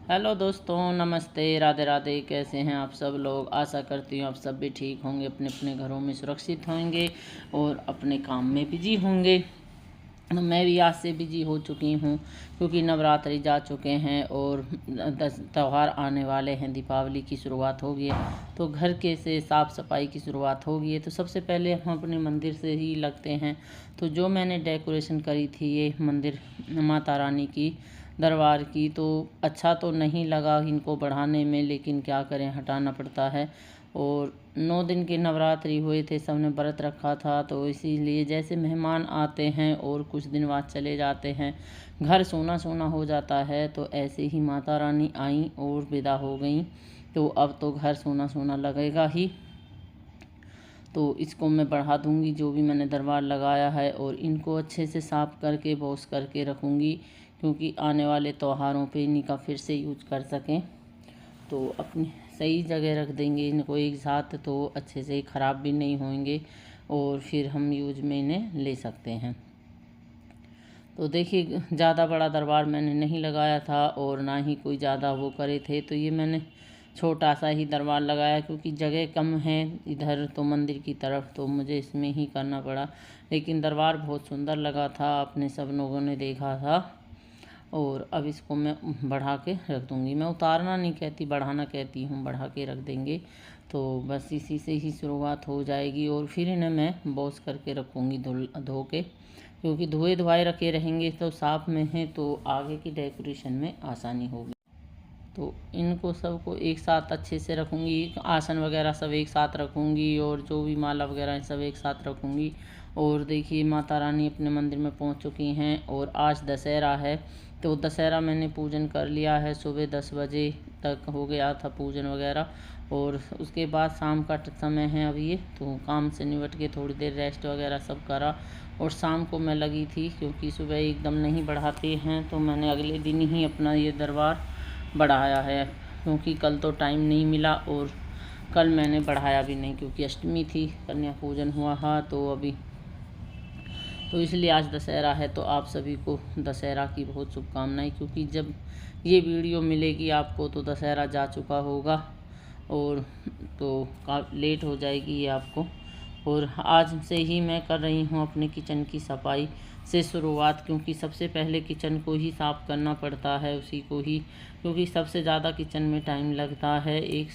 Hello दोस्तों, नमस्ते, राधे राधे। कैसे हैं आप सब लोग? आशा करती हूँ आप सब भी ठीक होंगे, अपने अपने घरों में सुरक्षित होंगे और अपने काम में बिजी होंगे। तो मैं भी आज से बिजी हो चुकी हूँ क्योंकि नवरात्रि जा चुके हैं और त्यौहार आने वाले हैं। दीपावली की शुरुआत हो गई है तो घर के से साफ़ सफाई की शुरुआत हो गई है। तो सबसे पहले हम अपने मंदिर से ही लगते हैं। तो जो मैंने डेकोरेशन करी थी ये मंदिर माता रानी की दरबार की, तो अच्छा तो नहीं लगा इनको बढ़ाने में, लेकिन क्या करें, हटाना पड़ता है। और 9 दिन के नवरात्रि हुए थे, सबने व्रत रखा था, तो इसीलिए जैसे मेहमान आते हैं और कुछ दिन बाद चले जाते हैं, घर सोना सोना हो जाता है। तो ऐसे ही माता रानी आई और विदा हो गई, तो अब तो घर सोना सोना लगेगा ही। तो इसको मैं बढ़ा दूंगी जो भी मैंने दरबार लगाया है, और इनको अच्छे से साफ़ करके वॉश करके रखूँगी क्योंकि आने वाले त्योहारों पे इन्हीं का फिर से यूज कर सकें। तो अपनी सही जगह रख देंगे इनको एक साथ, तो अच्छे से ख़राब भी नहीं होंगे और फिर हम यूज में इन्हें ले सकते हैं। तो देखिए, ज़्यादा बड़ा दरबार मैंने नहीं लगाया था और ना ही कोई ज़्यादा वो करे थे, तो ये मैंने छोटा सा ही दरबार लगाया क्योंकि जगह कम है इधर तो मंदिर की तरफ, तो मुझे इसमें ही करना पड़ा। लेकिन दरबार बहुत सुंदर लगा था, आपने सब लोगों ने देखा था। और अब इसको मैं बढ़ा के रख दूँगी। मैं उतारना नहीं कहती, बढ़ाना कहती हूँ, बढ़ा के रख देंगे। तो बस इसी से ही शुरुआत हो जाएगी और फिर इन्हें मैं वॉश करके रखूँगी धो के, क्योंकि धोए धुआए रखे रहेंगे तो साफ़ में है तो आगे की डेकोरेशन में आसानी होगी। तो इनको सबको एक साथ अच्छे से रखूँगी, आसन वगैरह सब एक साथ रखूँगी और जो भी माला वगैरह है सब एक साथ रखूँगी। और देखिए, माता रानी अपने मंदिर में पहुँच चुकी हैं और आज दशहरा है, तो दशहरा मैंने पूजन कर लिया है। सुबह 10 बजे तक हो गया था पूजन वगैरह, और उसके बाद शाम का समय है अभी ये, तो काम से निपट के थोड़ी देर रेस्ट वगैरह सब करा। और शाम को मैं लगी थी क्योंकि सुबह एकदम नहीं बढ़ाते हैं, तो मैंने अगले दिन ही अपना ये दरबार बढ़ाया है क्योंकि कल तो टाइम नहीं मिला और कल मैंने बढ़ाया भी नहीं क्योंकि अष्टमी थी, कन्या पूजन हुआ था। तो अभी तो इसलिए आज दशहरा है, तो आप सभी को दशहरा की बहुत शुभकामनाएं, क्योंकि जब ये वीडियो मिलेगी आपको तो दशहरा जा चुका होगा और तो लेट हो जाएगी ये आपको। और आज से ही मैं कर रही हूँ अपने किचन की सफाई से शुरुआत, क्योंकि सबसे पहले किचन को ही साफ़ करना पड़ता है, उसी को ही, क्योंकि सबसे ज़्यादा किचन में टाइम लगता है। एक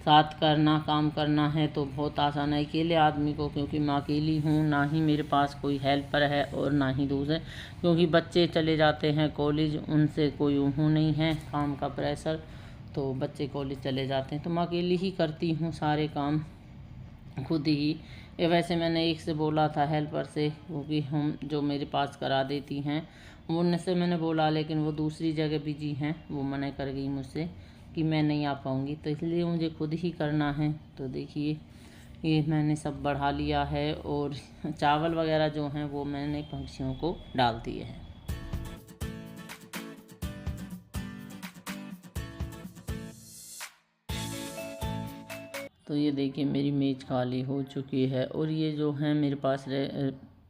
साथ करना काम करना है तो बहुत आसान है अकेले आदमी को, क्योंकि मैं अकेली हूँ, ना ही मेरे पास कोई हेल्पर है और ना ही दूसरे, क्योंकि बच्चे चले जाते हैं कॉलेज, उनसे कोई वो नहीं है काम का प्रेशर, तो बच्चे कॉलेज चले जाते हैं तो मैं अकेली ही करती हूँ सारे काम खुद ही। ये वैसे मैंने एक से बोला था हेल्पर से, क्योंकि हम जो मेरे पास करा देती हैं उनसे मैंने बोला, लेकिन वो दूसरी जगह बिजी हैं, वो मना कर गई मुझसे कि मैं नहीं आ पाऊँगी, तो इसलिए मुझे खुद ही करना है। तो देखिए, ये मैंने सब बढ़ा लिया है और चावल वगैरह जो हैं वो मैंने पंछियों को डाल दिए हैं। तो ये देखिए, मेरी मेज़ खाली हो चुकी है और ये जो है मेरे पास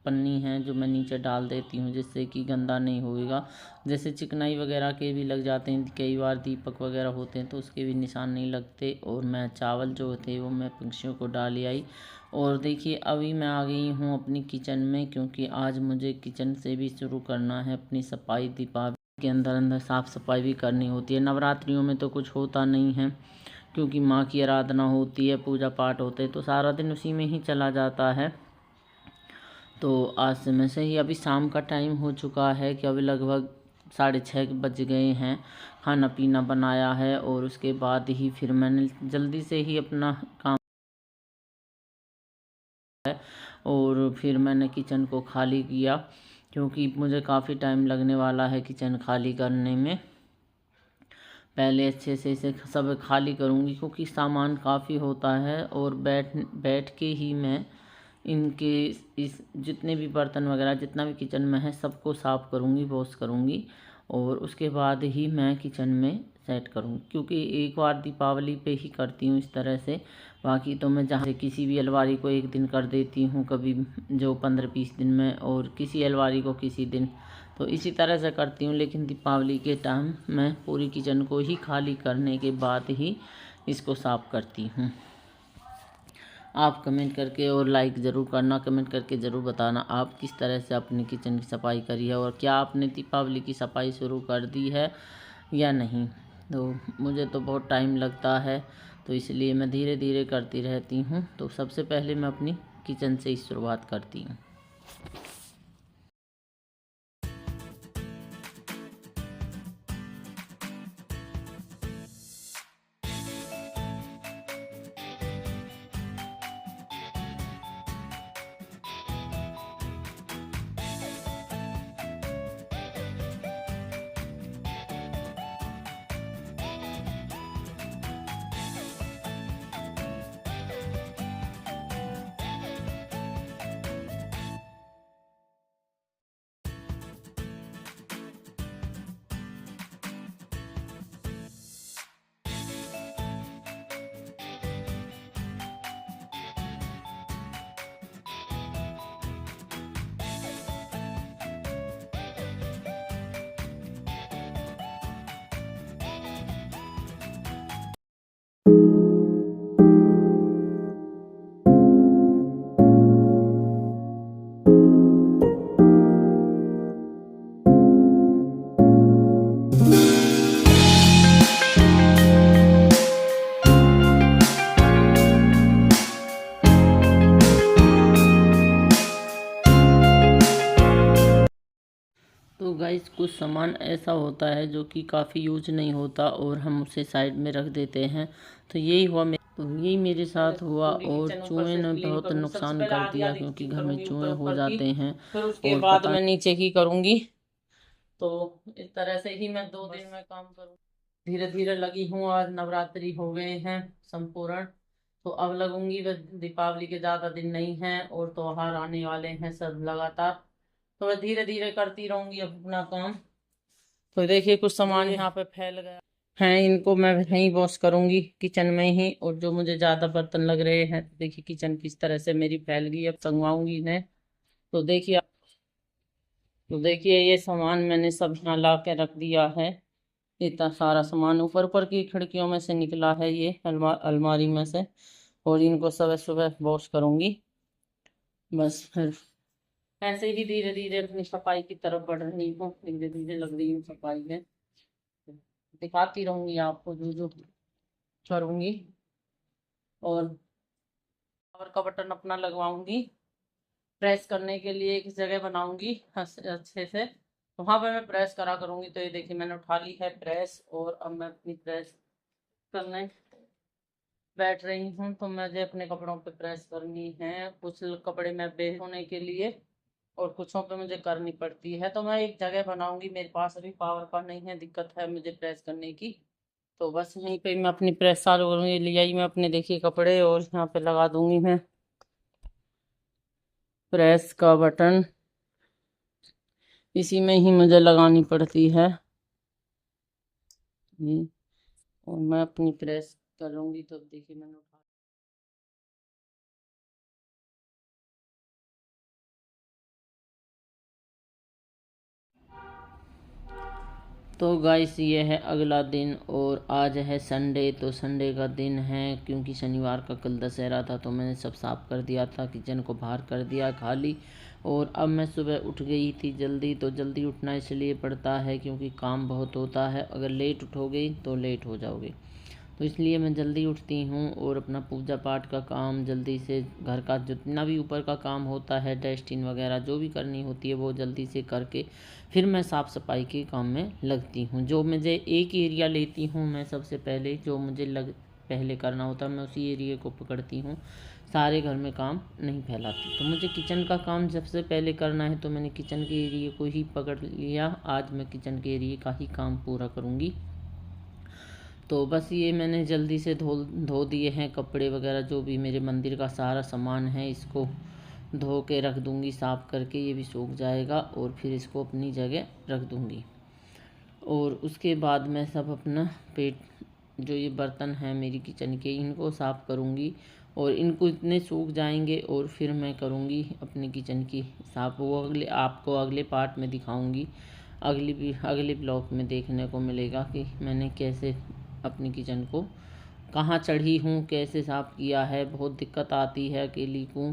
पन्नी है जो मैं नीचे डाल देती हूँ जिससे कि गंदा नहीं होएगा। जैसे चिकनाई वगैरह के भी लग जाते हैं, कई बार दीपक वगैरह होते हैं तो उसके भी निशान नहीं लगते। और मैं चावल जो थे वो मैं पंछियों को डाल आई। और देखिए, अभी मैं आ गई हूँ अपनी किचन में, क्योंकि आज मुझे किचन से भी शुरू करना है अपनी सफाई। दीपावली के अंदर अंदर साफ़ सफाई भी करनी होती है। नवरात्रियों में तो कुछ होता नहीं है क्योंकि माँ की आराधना होती है, पूजा पाठ होते हैं, तो सारा दिन उसी में ही चला जाता है। तो आज से मैं से ही अभी शाम का टाइम हो चुका है कि अभी लगभग 6:30 बज गए हैं। खाना पीना बनाया है और उसके बाद ही फिर मैंने जल्दी से ही अपना काम है और फिर मैंने किचन को खाली किया, क्योंकि मुझे काफ़ी टाइम लगने वाला है किचन खाली करने में। पहले अच्छे से इसे सब खाली करूँगी क्योंकि सामान काफ़ी होता है, और बैठ बैठ के ही मैं इनके इस जितने भी बर्तन वगैरह जितना भी किचन में है सबको साफ़ करूँगी, वॉश करूँगी, और उसके बाद ही मैं किचन में सेट करूँगी। क्योंकि एक बार दीपावली पे ही करती हूँ इस तरह से, बाकी तो मैं जहाँ से किसी भी अलमारी को एक दिन कर देती हूँ, कभी जो 15-20 दिन में, और किसी अलमारी को किसी दिन, तो इसी तरह से करती हूँ, लेकिन दीपावली के टाइम मैं पूरी किचन को ही खाली करने के बाद ही इसको साफ़ करती हूँ। आप कमेंट करके और लाइक ज़रूर करना, कमेंट करके ज़रूर बताना आप किस तरह से अपनी किचन की सफाई करी है और क्या आपने दीपावली की सफाई शुरू कर दी है या नहीं। तो मुझे तो बहुत टाइम लगता है, तो इसलिए मैं धीरे धीरे करती रहती हूँ। तो सबसे पहले मैं अपनी किचन से ही शुरुआत करती हूँ। तो गाइस कुछ सामान ऐसा होता है जो कि काफ़ी यूज नहीं होता और हम उसे साइड में रख देते हैं। तो यही मेरे साथ हुआ और चूहे ने बहुत नुकसान कर दिया, क्योंकि घर में चूहे हो जाते हैं। फिर उसके बाद मैं नीचे की करूँगी। तो इस तरह से ही मैं 2 दिन में काम करूँ। धीरे धीरे लगी हूँ। आज नवरात्रि हो गए हैं संपूर्ण, तो अब लगूंगी। बस दीपावली के ज़्यादा दिन नहीं हैं और त्योहार आने वाले हैं सब लगातार, तो मैं धीरे धीरे करती रहूंगी अपना काम। तो देखिए कुछ सामान यहाँ पे फैल गया है, इनको मैं यहीं वॉश करूंगी किचन में ही। और जो मुझे ज़्यादा बर्तन लग रहे हैं, देखिए किचन किस तरह से मेरी फैल गई, अब संगवाऊंगी इन्हें। तो देखिए ये सामान मैंने सब यहाँ ला के रख दिया है। इतना सारा सामान ऊपर ऊपर की खिड़कियों में से निकला है, ये अलमारी में से। और इनको सुबह सुबह वॉश करूंगी। बस फिर ऐसे ही धीरे धीरे अपनी सफाई की तरफ बढ़ रही हूँ, धीरे धीरे लग रही हूँ सफाई में। दिखाती रहूंगी आपको जो जो करूंगी। और का बटन अपना लगवाऊंगी। प्रेस करने के लिए एक जगह बनाऊंगी अच्छे से, तो वहां पर मैं प्रेस करा करूंगी। तो ये देखिए मैंने उठा ली है प्रेस, और अब मैं अपनी प्रेस करने बैठ रही हूँ। तो मुझे अपने कपड़ों पे प्रेस करनी है। कुछ कपड़े मैं बेच होने के लिए और कुछों पे मुझे करनी पड़ती है। तो मैं एक जगह बनाऊंगी। मेरे पास अभी पावर का नहीं है, दिक्कत है मुझे प्रेस करने की। तो बस यहीं पे मैं अपनी प्रेस चालू करूँगी। ले आई मैं अपने देखिए कपड़े, और यहाँ पे लगा दूंगी मैं प्रेस का बटन। इसी में ही मुझे लगानी पड़ती है। और मैं अपनी प्रेस करूँगी। तो देखिए मैंने उठा तो गाइस ये है अगला दिन, और आज है संडे। तो संडे का दिन है, क्योंकि शनिवार का कल दशहरा था, तो मैंने सब साफ़ कर दिया था, किचन को बाहर कर दिया खाली। और अब मैं सुबह उठ गई थी जल्दी। तो जल्दी उठना इसलिए पड़ता है क्योंकि काम बहुत होता है, अगर लेट उठोगे तो लेट हो जाओगे। तो इसलिए मैं जल्दी उठती हूँ और अपना पूजा पाठ का काम जल्दी से, घर का जितना भी ऊपर का काम होता है, डस्टिंग वगैरह जो भी करनी होती है वो जल्दी से करके फिर मैं साफ़ सफाई के काम में लगती हूँ। जो मुझे एक एरिया लेती हूँ मैं, सबसे पहले जो मुझे पहले करना होता है मैं उसी एरिया को पकड़ती हूँ, सारे घर में काम नहीं फैलाती। तो मुझे किचन का काम सबसे पहले करना है, तो मैंने किचन के एरिया को ही पकड़ लिया। आज मैं किचन के एरिया का ही काम पूरा करूँगी। तो बस ये मैंने जल्दी से धो दिए हैं कपड़े वगैरह, जो भी मेरे मंदिर का सारा सामान है इसको धो के रख दूँगी साफ़ करके, ये भी सूख जाएगा। और फिर इसको अपनी जगह रख दूँगी। और उसके बाद मैं सब अपना पेट, जो ये बर्तन हैं मेरी किचन के, इनको साफ़ करूँगी। और इनको इतने सूख जाएंगे और फिर मैं करूँगी अपनी किचन की साफ़। वो आपको अगले पार्ट में दिखाऊँगी अगले ब्लॉग में देखने को मिलेगा कि मैंने कैसे अपनी किचन को कहाँ चढ़ी हूँ, कैसे साफ़ किया है। बहुत दिक्कत आती है अकेली को,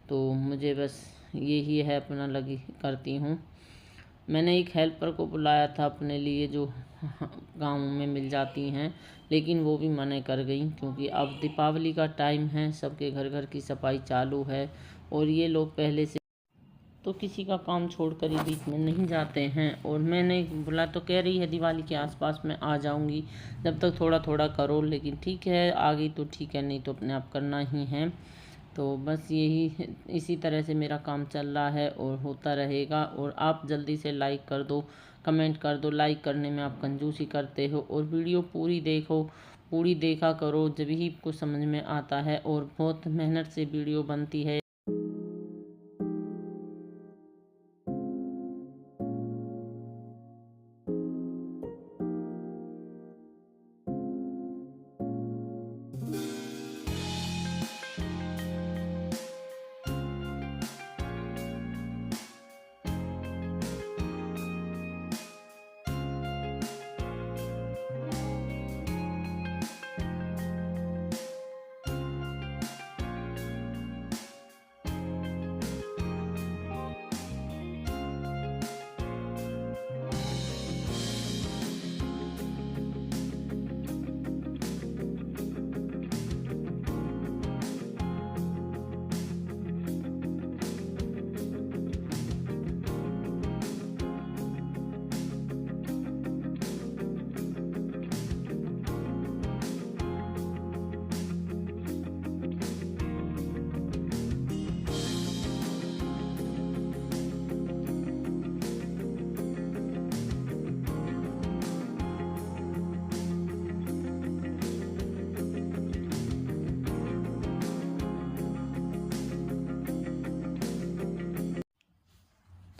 तो मुझे बस यही है, अपना लगी करती हूँ। मैंने एक हेल्पर को बुलाया था अपने लिए, जो गाँव में मिल जाती हैं, लेकिन वो भी मना कर गई, क्योंकि अब दीपावली का टाइम है, सबके घर घर की सफाई चालू है और ये लोग पहले से तो किसी का काम छोड़कर ही बीच में नहीं जाते हैं। और मैंने बोला तो कह रही है दिवाली के आसपास मैं आ जाऊंगी, जब तक थोड़ा थोड़ा करो। लेकिन ठीक है, आ गई तो ठीक है, नहीं तो अपने आप करना ही है। तो बस यही इसी तरह से मेरा काम चल रहा है और होता रहेगा। और आप जल्दी से लाइक कर दो, कमेंट कर दो। लाइक करने में आप कंजूसी करते हो, और वीडियो पूरी देखो, पूरी देखा करो, जब ही कुछ समझ में आता है। और बहुत मेहनत से वीडियो बनती है।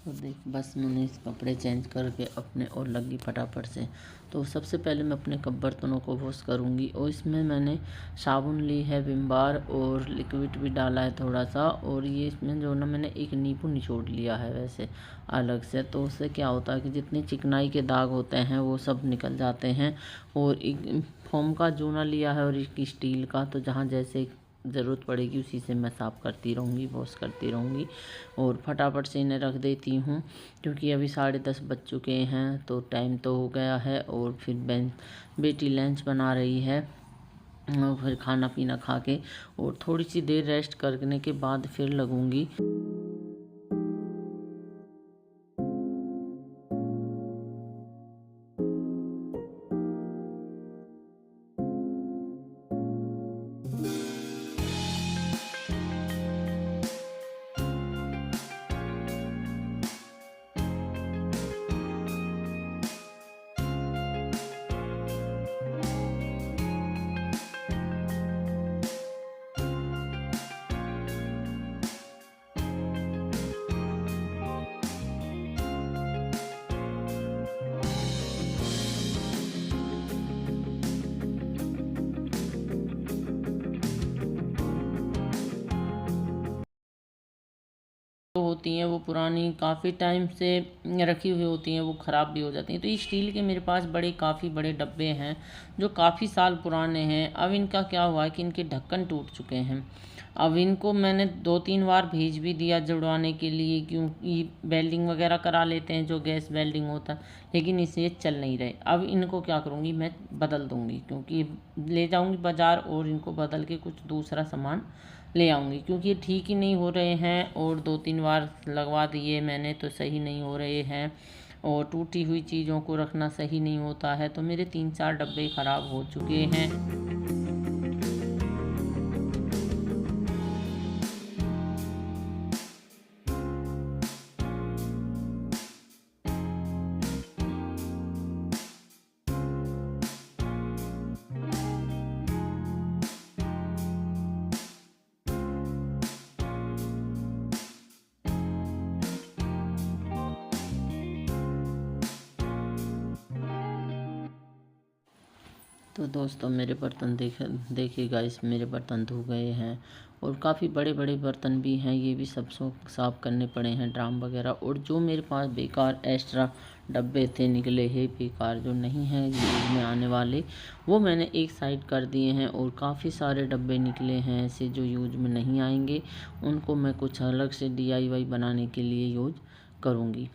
तो देख, बस मैंने इस कपड़े चेंज करके अपने और लगी फटाफट से। तो सबसे पहले मैं अपने कप बर्तनों को वॉश करूँगी, और इसमें मैंने साबुन ली है विम बार, और लिक्विड भी डाला है थोड़ा सा। और ये इसमें जो ना मैंने एक नींबू निचोड़ लिया है वैसे अलग से, तो उससे क्या होता है कि जितने चिकनाई के दाग होते हैं वो सब निकल जाते हैं। और एक फोम का जूना लिया है और एक स्टील का, तो जहाँ जैसे ज़रूरत पड़ेगी उसी से मैं साफ़ करती रहूँगी, वॉश करती रहूँगी। और फटाफट से इन्हें रख देती हूँ, क्योंकि अभी 10:30 बज चुके हैं, तो टाइम तो हो गया है। और फिर बेटी लंच बना रही है, और फिर खाना पीना खा के और थोड़ी सी देर रेस्ट करने के बाद फिर लगूंगी। जो होती हैं वो पुरानी काफ़ी टाइम से रखी हुई होती हैं, वो ख़राब भी हो जाती हैं। तो ये स्टील के मेरे पास काफ़ी बड़े डब्बे हैं, जो काफ़ी साल पुराने हैं। अब इनका क्या हुआ है कि इनके ढक्कन टूट चुके हैं। अब इनको मैंने 2-3 बार भेज भी दिया जुड़वाने के लिए, क्योंकि वेल्डिंग वगैरह करा लेते हैं, जो गैस वेल्डिंग होता है, लेकिन इसे ये चल नहीं रहे। अब इनको क्या करूँगी, मैं बदल दूँगी, क्योंकि ले जाऊँगी बाज़ार और इनको बदल के कुछ दूसरा सामान ले आऊँगी, क्योंकि ये ठीक ही नहीं हो रहे हैं। और 2-3 बार लगवा दिए मैंने, तो सही नहीं हो रहे हैं। और टूटी हुई चीज़ों को रखना सही नहीं होता है, तो मेरे 3-4 डब्बे ख़राब हो चुके हैं। तो दोस्तों मेरे बर्तन देखिए गाइस, मेरे बर्तन धो गए हैं और काफ़ी बड़े बड़े बर्तन भी हैं, ये भी सब साफ़ करने पड़े हैं, ड्राम वगैरह। और जो मेरे पास बेकार एक्स्ट्रा डब्बे थे निकले हैं बेकार, जो नहीं हैं यूज में आने वाले, वो मैंने एक साइड कर दिए हैं। और काफ़ी सारे डब्बे निकले हैं ऐसे जो यूज में नहीं आएंगे, उनको मैं कुछ अलग से DIY बनाने के लिए यूज करूँगी।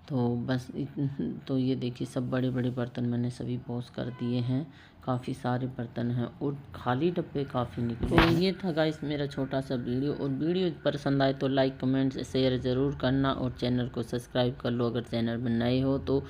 तो बस तो ये देखिए, सब बड़े बड़े बर्तन मैंने सभी वॉश कर दिए हैं, काफ़ी सारे बर्तन हैं और खाली डब्बे काफ़ी निकले हैं। ये था गाइस मेरा छोटा सा वीडियो, और वीडियो पसंद आए तो लाइक कमेंट शेयर ज़रूर करना और चैनल को सब्सक्राइब कर लो अगर चैनल में नए हो तो।